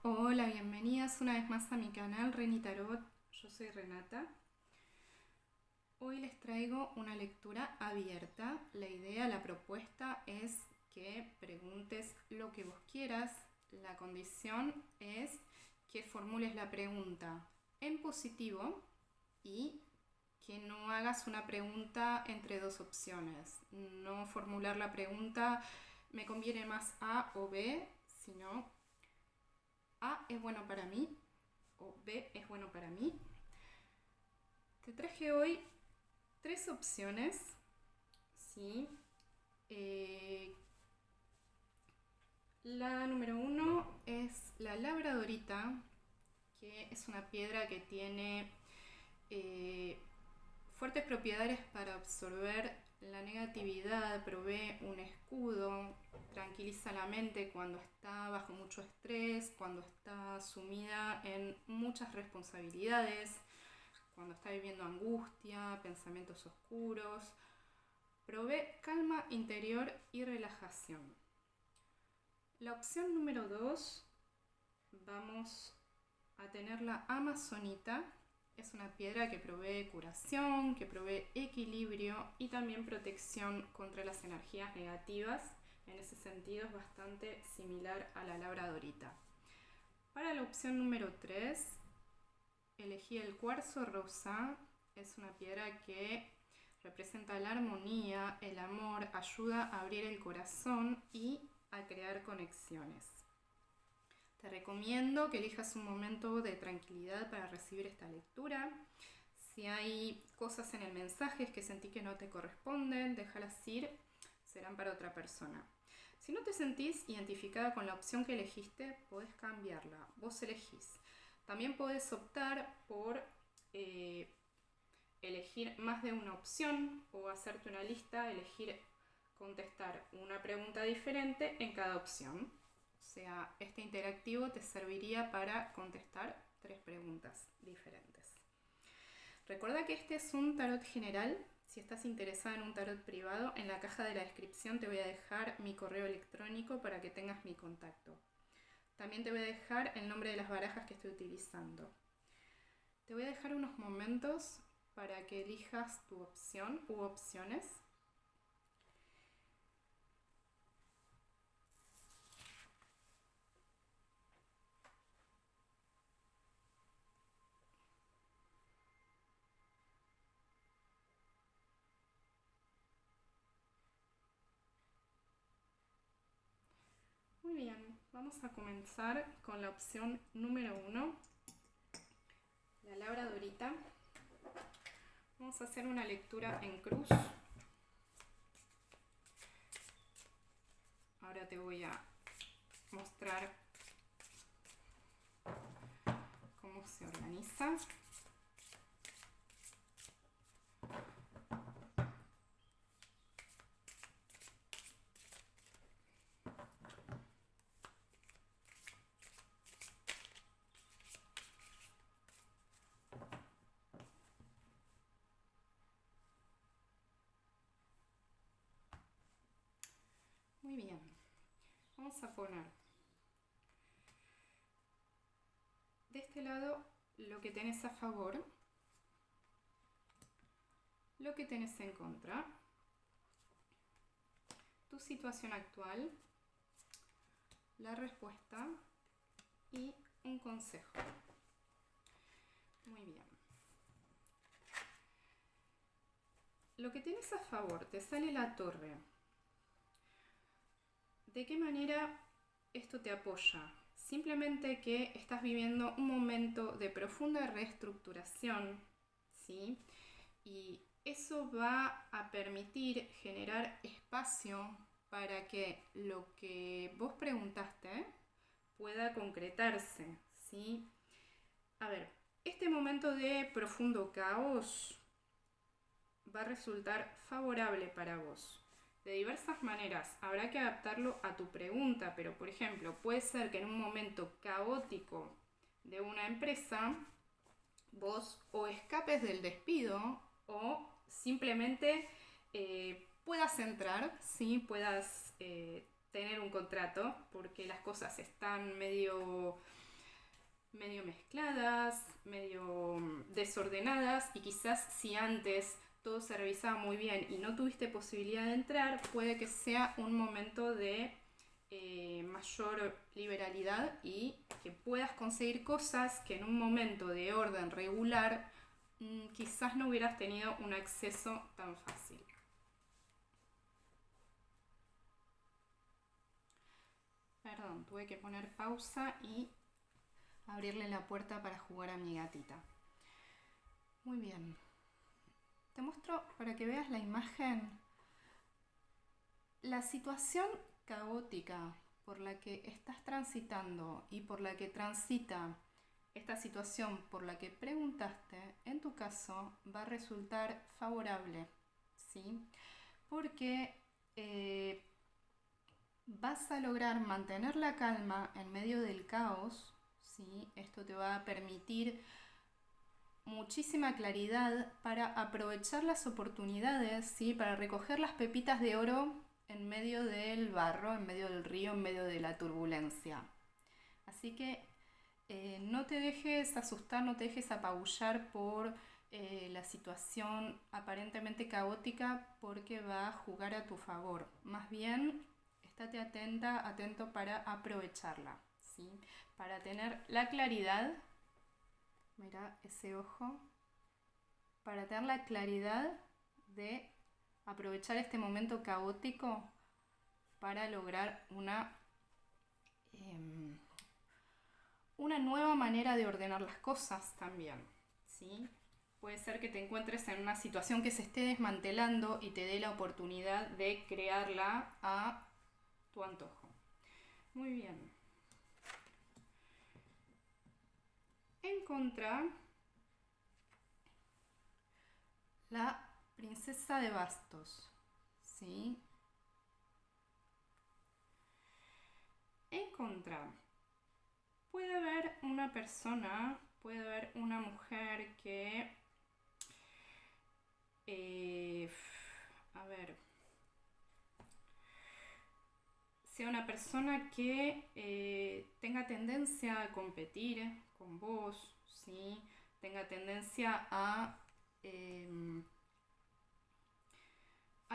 Hola, bienvenidas una vez más a mi canal Reni Tarot. Yo soy Renata. Hoy les traigo una lectura abierta. La idea, la propuesta es que preguntes lo que vos quieras. La condición es que formules la pregunta en positivo y que no hagas una pregunta entre dos opciones. No formular la pregunta me conviene más A o B, sino A es bueno para mí o B es bueno para mí. Te traje hoy tres opciones, ¿sí? La número uno es la labradorita, que es una piedra que tiene fuertes propiedades para absorber la negatividad, provee un escudo, tranquiliza la mente cuando está bajo mucho estrés, cuando está sumida en muchas responsabilidades, cuando está viviendo angustia, pensamientos oscuros. Provee calma interior y relajación. La opción número 2, vamos a tener la amazonita. Es una piedra que provee curación, que provee equilibrio y también protección contra las energías negativas. En ese sentido es bastante similar a la labradorita. Para la opción número 3, elegí el cuarzo rosa. Es una piedra que representa la armonía, el amor, ayuda a abrir el corazón y a crear conexiones. Te recomiendo que elijas un momento de tranquilidad para recibir esta lectura. Si hay cosas en el mensaje que sentí que no te corresponden, déjalas ir, serán para otra persona. Si no te sentís identificada con la opción que elegiste, podés cambiarla, vos elegís. También podés optar por elegir más de una opción o hacerte una lista, elegir contestar una pregunta diferente en cada opción. O sea, este interactivo te serviría para contestar 3 preguntas diferentes. Recuerda que este es un tarot general. Si estás interesada en un tarot privado, en la caja de la descripción te voy a dejar mi correo electrónico para que tengas mi contacto. También te voy a dejar el nombre de las barajas que estoy utilizando. Te voy a dejar unos momentos para que elijas tu opción u opciones. Muy bien, vamos a comenzar con la opción número 1, la labradorita. Vamos a hacer una lectura en cruz. Ahora te voy a mostrar cómo se organiza. Muy bien, vamos a poner de este lado lo que tenés a favor, lo que tenés en contra, tu situación actual, la respuesta y un consejo. Muy bien. Lo que tenés a favor, te sale la torre. ¿De qué manera esto te apoya? Simplemente que estás viviendo un momento de profunda reestructuración, ¿sí? Y eso va a permitir generar espacio para que lo que vos preguntaste pueda concretarse, ¿sí? A ver, este momento de profundo caos va a resultar favorable para vos. De diversas maneras, habrá que adaptarlo a tu pregunta, pero por ejemplo, puede ser que en un momento caótico de una empresa, vos o escapes del despido o simplemente puedas entrar, ¿sí? Puedas tener un contrato, porque las cosas están medio medio mezcladas, medio desordenadas, y quizás si antes todo se revisaba muy bien y no tuviste posibilidad de entrar, puede que sea un momento de mayor liberalidad y que puedas conseguir cosas que en un momento de orden regular quizás no hubieras tenido un acceso tan fácil. Perdón, tuve que poner pausa y abrirle la puerta para jugar a mi gatita. Muy bien. Te muestro para que veas la imagen. La situación caótica por la que estás transitando y por la que transita esta situación por la que preguntaste, en tu caso va a resultar favorable, ¿sí? Porque vas a lograr mantener la calma en medio del caos, ¿sí? Esto te va a permitir muchísima claridad para aprovechar las oportunidades, ¿sí? Para recoger las pepitas de oro en medio del barro, en medio del río, en medio de la turbulencia. Así que no te dejes asustar, no te dejes apabullar por la situación aparentemente caótica, porque va a jugar a tu favor. Más bien, estate atenta, atento para aprovecharla, ¿sí? Para tener la claridad, mira ese ojo, para tener la claridad de aprovechar este momento caótico para lograr una nueva manera de ordenar las cosas también, ¿sí? Puede ser que te encuentres en una situación que se esté desmantelando y te dé la oportunidad de crearla a tu antojo. Muy bien. En contra, la princesa de bastos, ¿sí? En contra, puede haber una persona, puede haber una mujer que, sea una persona que tenga tendencia a competir con vos, ¿sí? Tenga tendencia a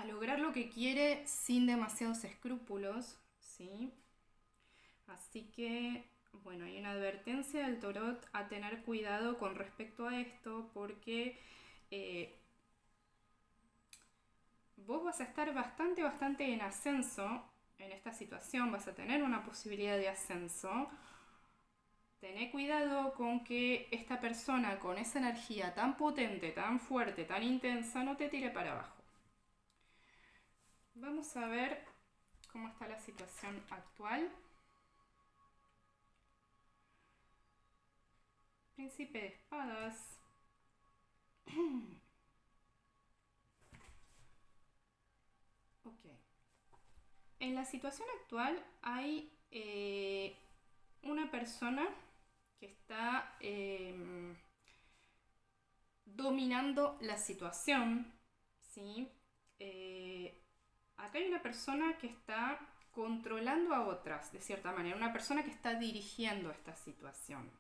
lograr lo que quiere sin demasiados escrúpulos, ¿sí? Así que, bueno, hay una advertencia del tarot a tener cuidado con respecto a esto, porque vos vas a estar bastante en ascenso en esta situación, vas a tener una posibilidad de ascenso. Tené cuidado con que esta persona con esa energía tan potente, tan fuerte, tan intensa, no te tire para abajo. Vamos a ver cómo está la situación actual. Príncipe de espadas. Ok. En la situación actual hay una persona que está dominando la situación, ¿sí? Acá hay una persona que está controlando a otras, de cierta manera, una persona que está dirigiendo esta situación.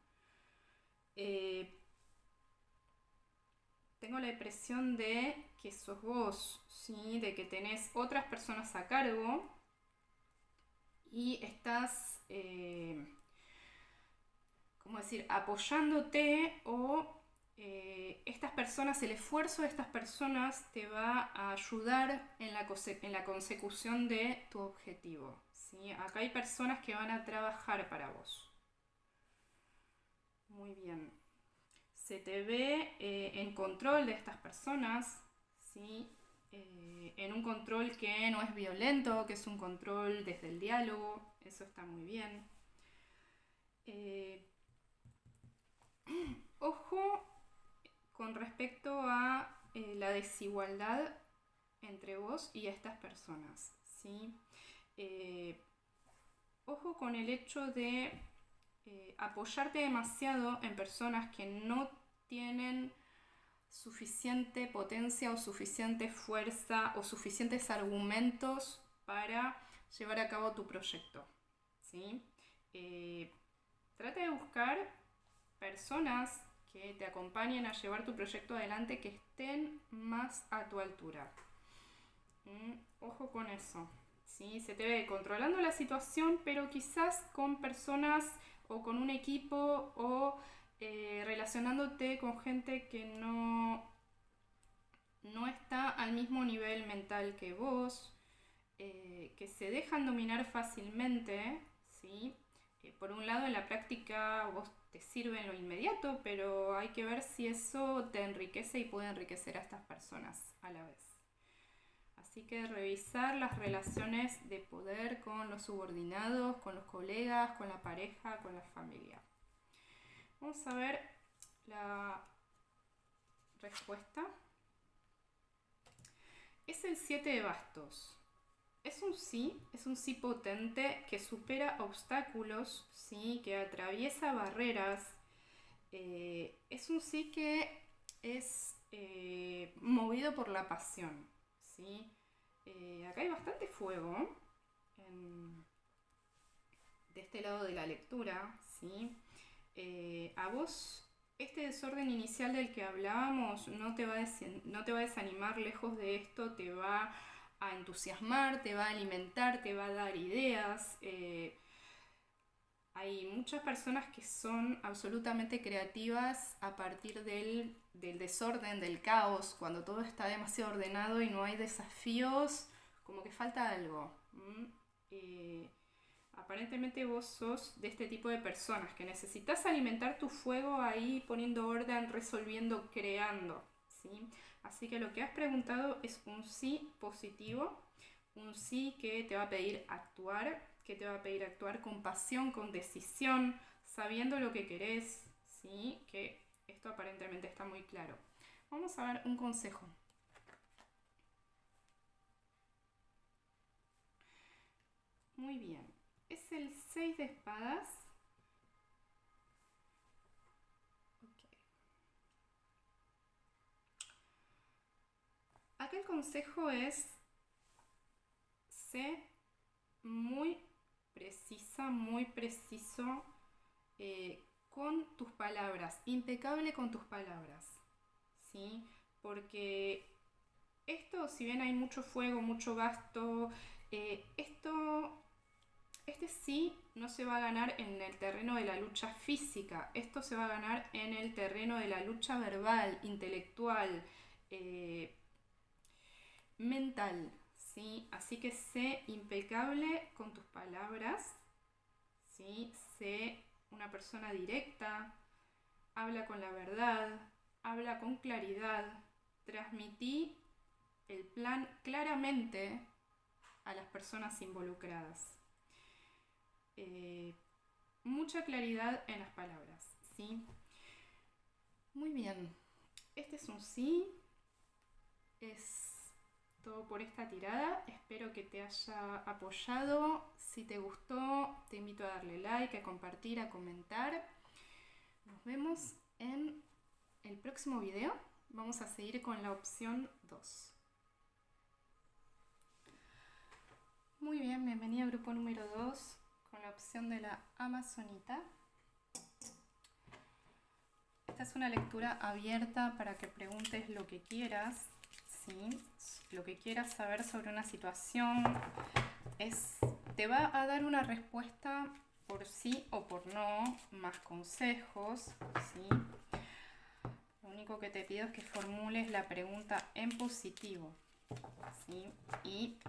Tengo la impresión de que sos vos, ¿sí? De que tenés otras personas a cargo y estás, ¿cómo decir?, apoyándote, o estas personas, el esfuerzo de estas personas te va a ayudar en la consecución de tu objetivo, ¿sí? Acá hay personas que van a trabajar para vos. Muy bien. Se te ve en control de estas personas, ¿sí? En un control que no es violento, que es un control desde el diálogo. Eso está muy bien. Ojo con respecto a la desigualdad entre vos y estas personas, ¿sí? Ojo con el hecho de apoyarte demasiado en personas que no tienen suficiente potencia o suficiente fuerza o suficientes argumentos para llevar a cabo tu proyecto, ¿sí? Trata de buscar personas que te acompañen a llevar tu proyecto adelante que estén más a tu altura. Ojo con eso. ¿Sí? Se te ve controlando la situación, pero quizás con personas o con un equipo o relacionándote con gente que no está al mismo nivel mental que vos, que se dejan dominar fácilmente, ¿sí? Por un lado, en la práctica vos te sirve en lo inmediato, pero hay que ver si eso te enriquece y puede enriquecer a estas personas a la vez. Así que revisar las relaciones de poder con los subordinados, con los colegas, con la pareja, con la familia. Vamos a ver la respuesta. Es el 7 de bastos. Es un sí potente que supera obstáculos, ¿sí? Que atraviesa barreras. Es un sí que es movido por la pasión, ¿sí? Acá hay bastante fuego de este lado de la lectura, ¿sí? A vos este desorden inicial del que hablábamos no te va a desanimar, lejos de esto te va a entusiasmar, te va a alimentar, te va a dar ideas. Hay muchas personas que son absolutamente creativas a partir del desorden, del caos, cuando todo está demasiado ordenado y no hay desafíos, como que falta algo. Aparentemente vos sos de este tipo de personas que necesitas alimentar tu fuego ahí poniendo orden, resolviendo, creando, ¿sí? Así que lo que has preguntado es un sí positivo, un sí que te va a pedir actuar, que te va a pedir actuar con pasión, con decisión, sabiendo lo que querés, ¿sí? Que esto aparentemente está muy claro. Vamos a ver un consejo. Muy bien. Es el 6 de espadas. Okay. Acá el consejo es: sé muy precisa, muy preciso con tus palabras, impecable con tus palabras, ¿sí? Porque esto, si bien hay mucho fuego, mucho gasto, este sí no se va a ganar en el terreno de la lucha física, esto se va a ganar en el terreno de la lucha verbal, intelectual, mental, ¿sí? Así que sé impecable con tus palabras, ¿sí? Sé una persona directa, habla con la verdad, habla con claridad, transmití el plan claramente a las personas involucradas. Mucha claridad en las palabras, ¿sí? Muy bien, este es un sí, es todo por esta tirada. Espero que te haya apoyado. Si te gustó, te invito a darle like, a compartir, a comentar. Nos vemos en el próximo video. Vamos a seguir con la opción 2. Muy bien, bienvenida al grupo número 2 con la opción de la Amazonita. Esta es una lectura abierta para que preguntes lo que quieras, ¿sí? Lo que quieras saber sobre una situación. Te va a dar una respuesta por sí o por no, más consejos, ¿sí? Lo único que te pido es que formules la pregunta en positivo, ¿sí? Y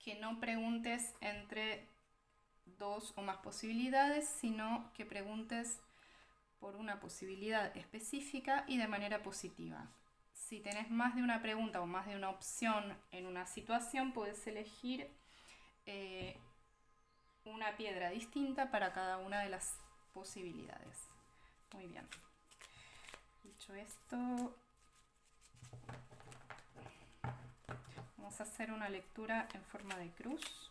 que no preguntes entre dos o más posibilidades, sino que preguntes por una posibilidad específica y de manera positiva. Si tenés más de una pregunta o más de una opción en una situación, puedes elegir una piedra distinta para cada una de las posibilidades. Muy bien. Dicho esto, vamos a hacer una lectura en forma de cruz.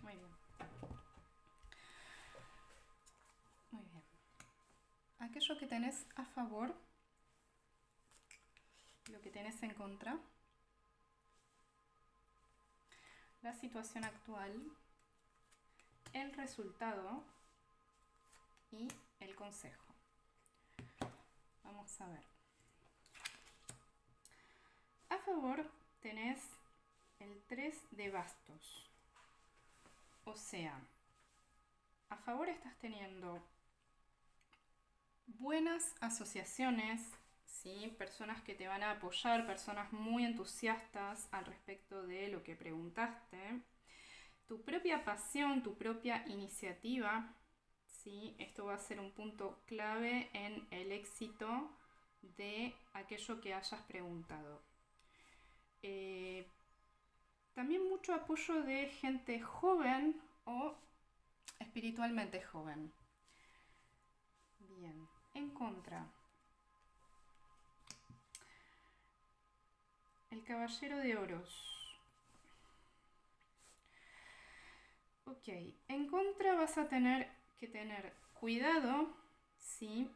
Muy bien. Muy bien. Aquello que tenés a favor, lo que tenés en contra, la situación actual, el resultado y el consejo. Vamos a ver. A favor tenés el 3 de bastos. O sea, a favor estás teniendo buenas asociaciones, ¿sí? Personas que te van a apoyar, personas muy entusiastas al respecto de lo que preguntaste. Tu propia pasión, tu propia iniciativa, ¿sí? Esto va a ser un punto clave en el éxito de aquello que hayas preguntado. También mucho apoyo de gente joven o espiritualmente joven. Bien, en contra. El caballero de oros. Ok, en contra vas a tener que tener cuidado, ¿sí?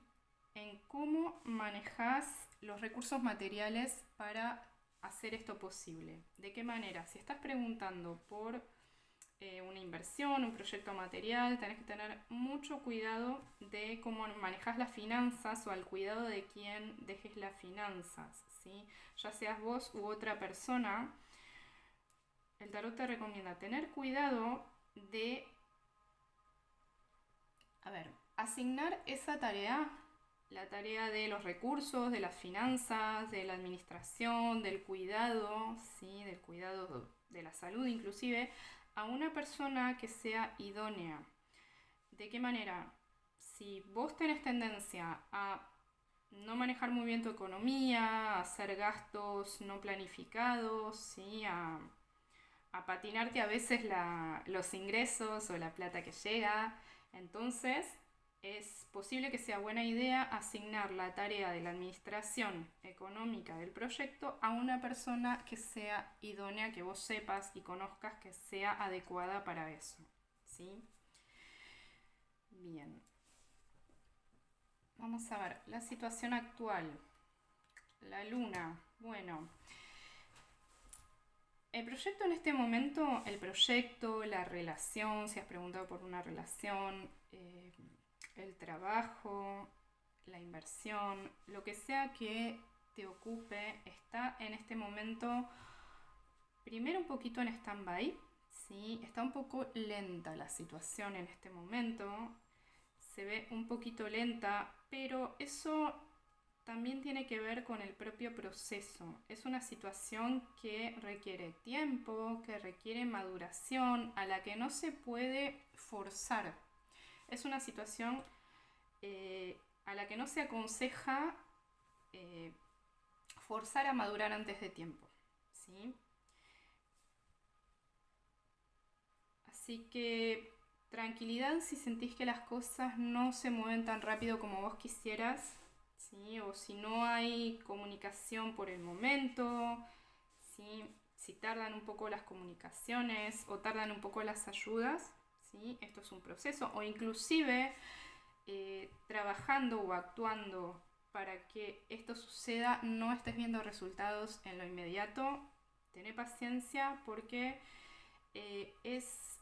En cómo manejas los recursos materiales para hacer esto posible. ¿De qué manera? Si estás preguntando por una inversión, un proyecto material, tenés que tener mucho cuidado de cómo manejas las finanzas o al cuidado de quién dejes las finanzas, ¿sí? Ya seas vos u otra persona, el tarot te recomienda tener cuidado de, asignar esa tarea, la tarea de los recursos, de las finanzas, de la administración, del cuidado, ¿sí? Del cuidado de la salud inclusive, a una persona que sea idónea. ¿De qué manera? Si vos tenés tendencia a no manejar muy bien tu economía, a hacer gastos no planificados, ¿sí? a patinarte a veces los ingresos o la plata que llega, entonces es posible que sea buena idea asignar la tarea de la administración económica del proyecto a una persona que sea idónea, que vos sepas y conozcas que sea adecuada para eso, ¿sí? Bien. Vamos a ver la situación actual. La luna. Bueno, el proyecto en este momento, la relación, si has preguntado por una relación, el trabajo, la inversión, lo que sea que te ocupe, está en este momento primero un poquito en stand-by, ¿sí? Está un poco lenta la situación en este momento, se ve un poquito lenta, pero eso también tiene que ver con el propio proceso. Es una situación que requiere tiempo, que requiere maduración, a la que no se puede forzar. Es una situación a la que no se aconseja forzar a madurar antes de tiempo, ¿sí? Así que tranquilidad si sentís que las cosas no se mueven tan rápido como vos quisieras, ¿sí? O si no hay comunicación por el momento, ¿sí? Si tardan un poco las comunicaciones o tardan un poco las ayudas, ¿sí? Esto es un proceso, o inclusive trabajando o actuando para que esto suceda, no estés viendo resultados en lo inmediato. Tené paciencia porque es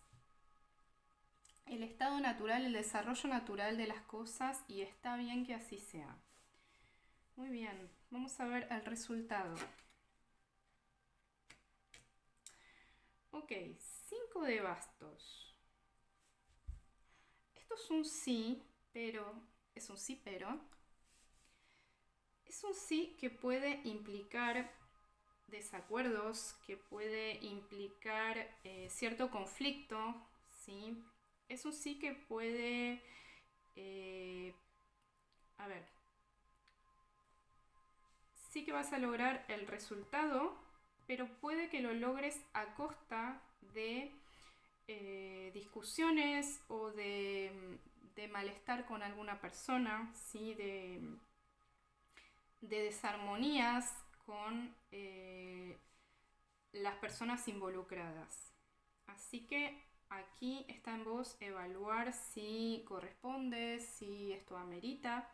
el estado natural, el desarrollo natural de las cosas y está bien que así sea. Muy bien, vamos a ver el resultado. Ok, 5 de bastos. Esto es un sí, pero es un sí, pero es un sí que puede implicar desacuerdos, que puede implicar cierto conflicto, ¿sí? Es un sí que puede, sí que vas a lograr el resultado, pero puede que lo logres a costa de discusiones o de malestar con alguna persona, ¿sí? de desarmonías con las personas involucradas. Así que aquí está en vos evaluar si corresponde, si esto amerita,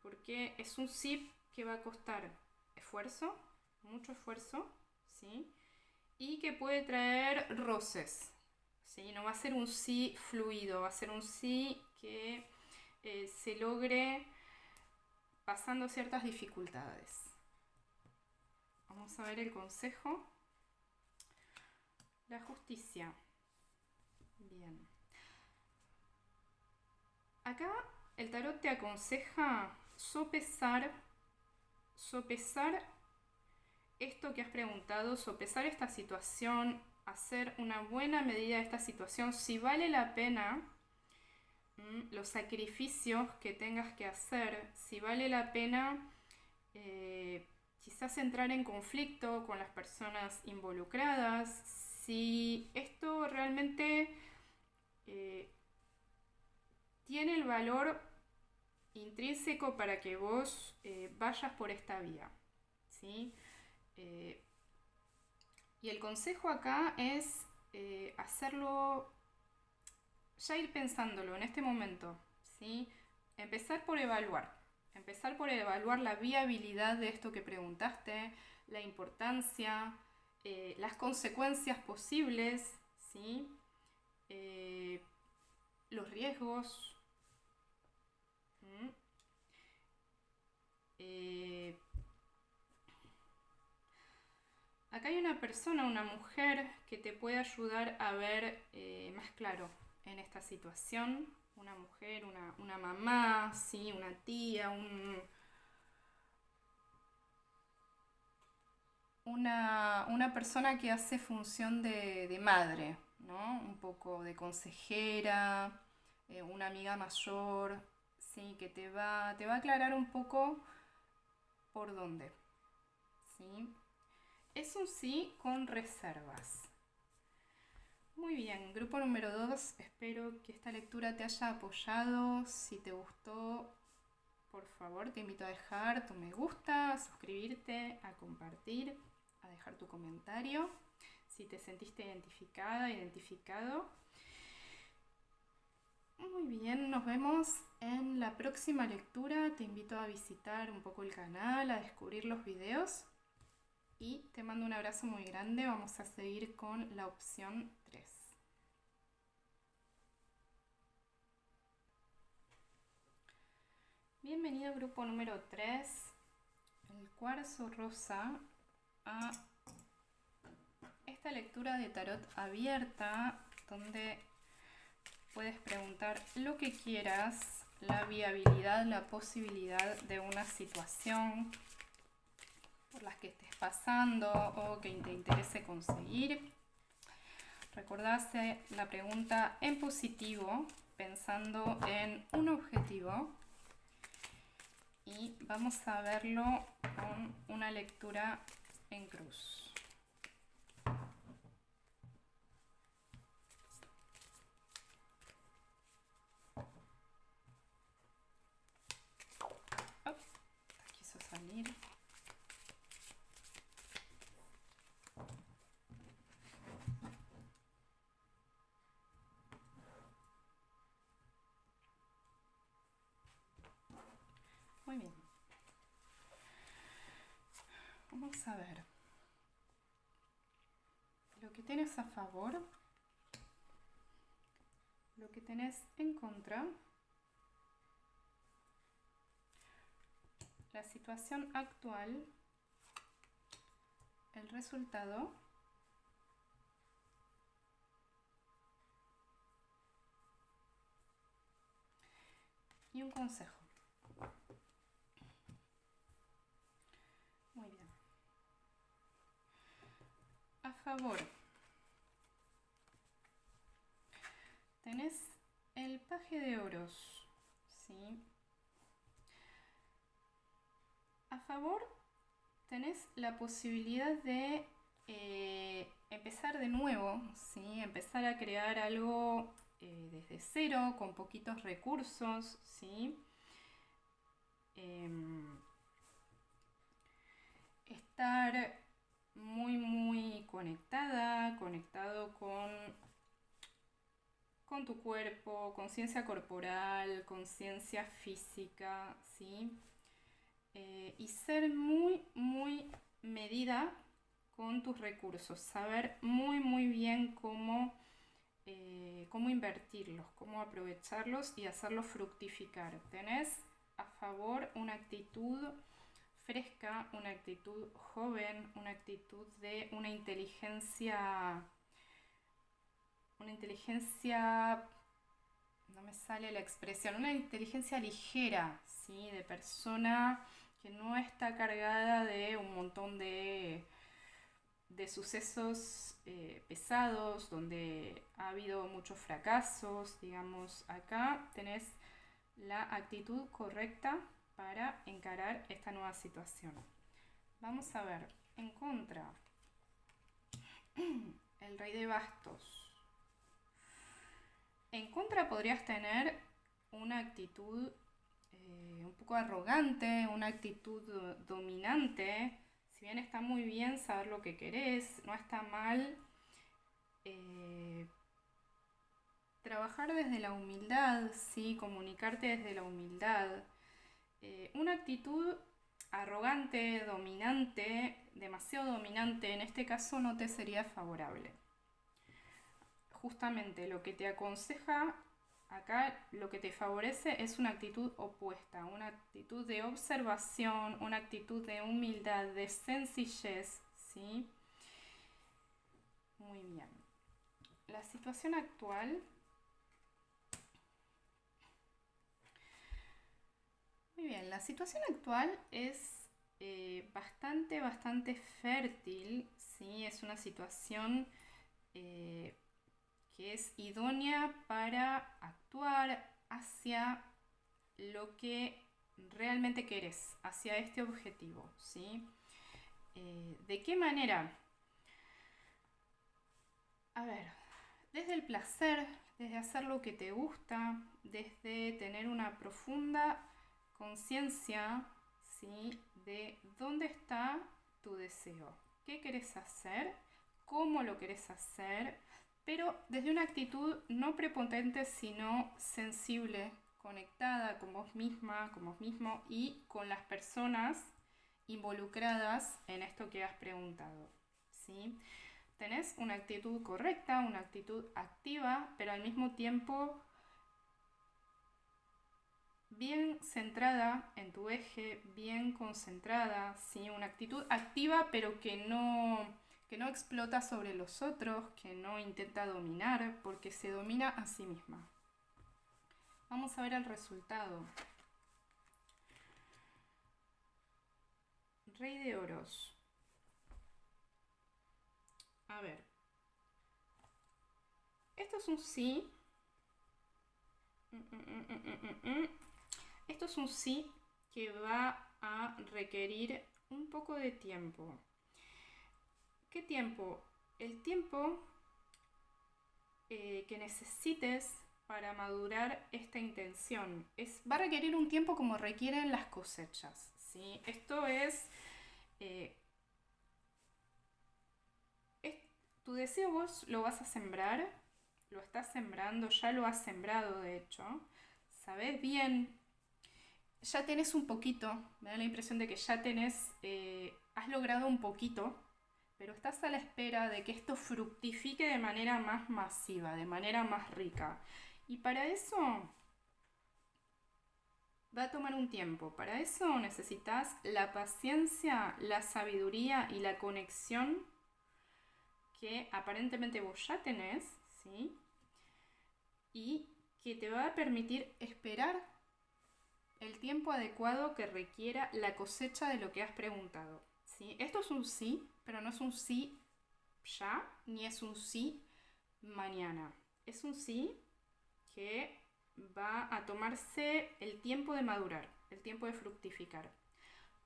porque es un sí que va a costar esfuerzo, mucho esfuerzo, ¿sí? Y que puede traer roces, ¿sí? No va a ser un sí fluido, va a ser un sí que se logre pasando ciertas dificultades. Vamos a ver el consejo. La justicia. Bien. Acá el tarot te aconseja sopesar esto que has preguntado, sopesar esta situación, hacer una buena medida de esta situación, si vale la pena los sacrificios que tengas que hacer, si vale la pena quizás entrar en conflicto con las personas involucradas, si esto realmente tiene el valor intrínseco para que vos vayas por esta vía, ¿sí? Y el consejo acá es hacerlo, ya ir pensándolo en este momento, ¿sí? Empezar por evaluar la viabilidad de esto que preguntaste, la importancia, las consecuencias posibles, ¿sí? Los riesgos. Acá hay una persona, una mujer, que te puede ayudar a ver más claro en esta situación. Una mujer, una mamá, ¿sí? Una tía, una persona que hace función de madre, ¿no? Un poco de consejera, una amiga mayor, ¿sí? Que te va a aclarar un poco por dónde, ¿sí? Es un sí con reservas. Muy bien, grupo número 2, espero que esta lectura te haya apoyado. Si te gustó, por favor, te invito a dejar tu me gusta, a suscribirte, a compartir, a dejar tu comentario. Si te sentiste identificada, identificado. Muy bien, nos vemos en la próxima lectura. Te invito a visitar un poco el canal, a descubrir los videos. Y te mando un abrazo muy grande. Vamos a seguir con la opción 3. Bienvenido grupo número 3, el cuarzo rosa, a esta lectura de tarot abierta, donde puedes preguntar lo que quieras, la viabilidad, la posibilidad de una situación por las que estés pasando o que te interese conseguir. Recordá hacer la pregunta en positivo, pensando en un objetivo. Y vamos a verlo con una lectura en cruz. Oh, quiso salir. Muy bien. Vamos a ver lo que tienes a favor, lo que tenés en contra, la situación actual, el resultado y un consejo. Muy bien. A favor, tenés el paje de oros, ¿sí? A favor, tenés la posibilidad de empezar de nuevo, ¿sí? Empezar a crear algo desde cero, con poquitos recursos, ¿sí? Estar muy conectado con con tu cuerpo, conciencia corporal, conciencia física, ¿sí? Y ser muy, muy medida con tus recursos, saber muy, muy bien cómo invertirlos, cómo aprovecharlos y hacerlos fructificar. Tenés a favor una actitud fresca, una actitud joven, una actitud de una inteligencia, no me sale la expresión, una inteligencia ligera, ¿sí? De persona que no está cargada de un montón de sucesos pesados, donde ha habido muchos fracasos, digamos. Acá tenés la actitud correcta para encarar esta nueva situación. Vamos a ver, en contra, el rey de bastos. En contra podrías tener una actitud un poco arrogante, una actitud dominante. Si bien está muy bien saber lo que querés, no está mal trabajar desde la humildad, ¿sí? Comunicarte desde la humildad. Una actitud arrogante, dominante, demasiado dominante, en este caso no te sería favorable. Justamente lo que te aconseja acá, lo que te favorece es una actitud opuesta, una actitud de observación, una actitud de humildad, de sencillez, ¿sí? Muy bien. La situación actual. Muy bien, la situación actual es bastante fértil, ¿sí? Es una situación que es idónea para actuar hacia lo que realmente querés, hacia este objetivo, ¿sí? ¿De qué manera? A ver, desde el placer, desde hacer lo que te gusta, desde tener una profunda conciencia, ¿sí? De dónde está tu deseo, qué querés hacer, cómo lo querés hacer, pero desde una actitud no prepotente, sino sensible, conectada con vos misma, con vos mismo y con las personas involucradas en esto que has preguntado, ¿sí? Tenés una actitud correcta, una actitud activa, pero al mismo tiempo bien centrada en tu eje, bien concentrada, ¿sí? Una actitud activa, pero que no explota sobre los otros, que no intenta dominar, porque se domina a sí misma. Vamos a ver el resultado. Rey de oros. A ver. Esto es un sí. Esto es un sí que va a requerir un poco de tiempo. ¿Qué tiempo? El tiempo que necesites para madurar esta intención. Va a requerir un tiempo como requieren las cosechas, ¿sí? Esto es tu deseo, vos lo vas a sembrar, lo estás sembrando, ya lo has sembrado de hecho, sabés bien, ya tenés un poquito, me da la impresión de que ya tenés, has logrado un poquito, pero estás a la espera de que esto fructifique de manera más masiva, de manera más rica. Y para eso va a tomar un tiempo. Para eso necesitas la paciencia, la sabiduría y la conexión que aparentemente vos ya tenés, ¿sí? Y que te va a permitir esperar el tiempo adecuado que requiera la cosecha de lo que has preguntado, ¿sí? Esto es un sí, pero no es un sí ya, ni es un sí mañana. Es un sí que va a tomarse el tiempo de madurar, el tiempo de fructificar.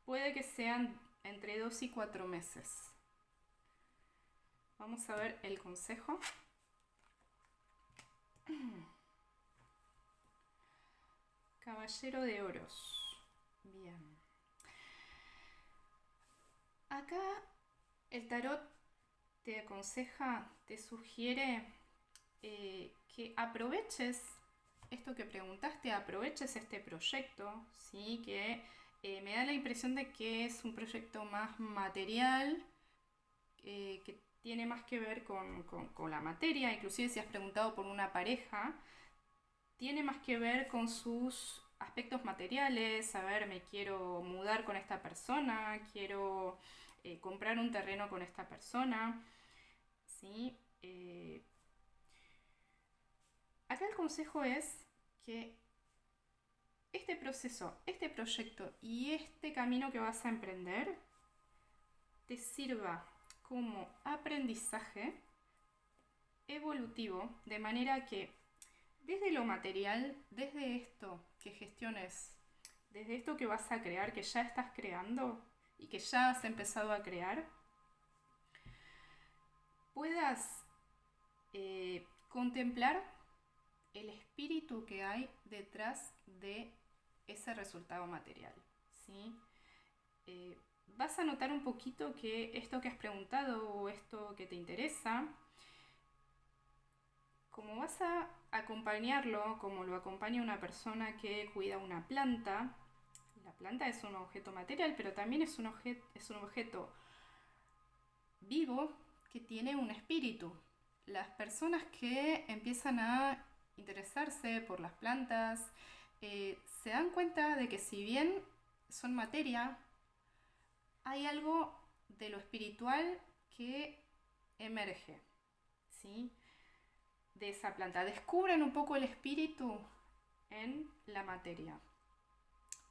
Puede que sean entre 2 y 4 meses. Vamos a ver el consejo. Caballero de oros. Bien. Acá el tarot te aconseja, te sugiere que aproveches esto que preguntaste, aproveches este proyecto, ¿sí? Que me da la impresión de que es un proyecto más material, que tiene más que ver con la materia, inclusive si has preguntado por una pareja, tiene más que ver con sus aspectos materiales, a ver, me quiero mudar con esta persona, quiero comprar un terreno con esta persona, ¿sí? Acá el consejo es que este proceso, este proyecto y este camino que vas a emprender te sirva como aprendizaje evolutivo, de manera que desde lo material, desde esto que gestiones, desde esto que vas a crear, que ya estás creando y que ya has empezado a crear, puedas contemplar el espíritu que hay detrás de ese resultado material, ¿sí? Vas a notar un poquito que esto que has preguntado o esto que te interesa, como vas a acompañarlo, como lo acompaña una persona que cuida una planta, la planta es un objeto material, pero también es un objeto vivo que tiene un espíritu. Las personas que empiezan a interesarse por las plantas se dan cuenta de que si bien son materia, hay algo de lo espiritual que emerge, ¿sí? De esa planta. Descubren un poco el espíritu en la materia.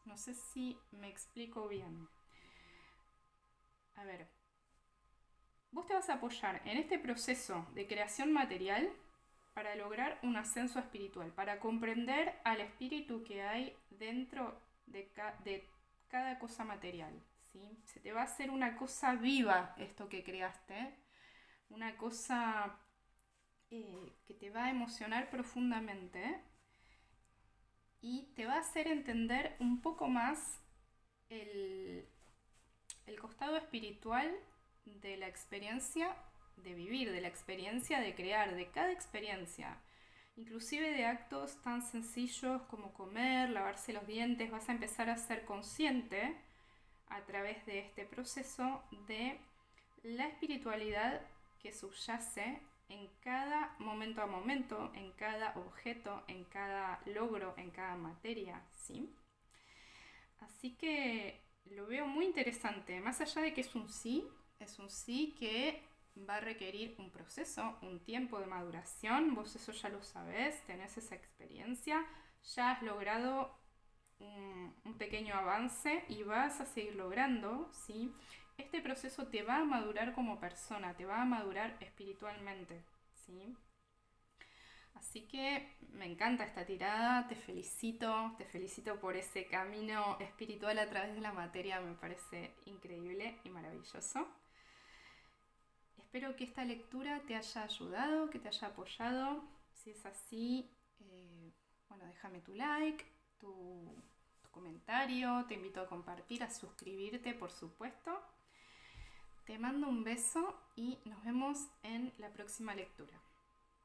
No sé si me explico bien. A ver, vos te vas a apoyar en este proceso de creación material para lograr un ascenso espiritual, para comprender al espíritu que hay dentro de cada cosa material, ¿sí? Se te va a hacer una cosa viva esto que creaste, una cosa que te va a emocionar profundamente y te va a hacer entender un poco más el costado espiritual de la experiencia de vivir, de la experiencia de crear, de cada experiencia, inclusive de actos tan sencillos como comer, lavarse los dientes. Vas a empezar a ser consciente a través de este proceso de la espiritualidad que subyace en cada momento a momento, en cada objeto, en cada logro, en cada materia, ¿sí? Así que lo veo muy interesante, más allá de que es un sí que va a requerir un proceso, un tiempo de maduración. Vos eso ya lo sabés, tenés esa experiencia, ya has logrado un pequeño avance y vas a seguir logrando, ¿sí? Este proceso te va a madurar como persona, te va a madurar espiritualmente, ¿sí? Así que me encanta esta tirada, te felicito por ese camino espiritual a través de la materia, me parece increíble y maravilloso. Espero que esta lectura te haya ayudado, que te haya apoyado. Si es así, bueno, déjame tu like, tu comentario, te invito a compartir, a suscribirte, por supuesto. Te mando un beso y nos vemos en la próxima lectura.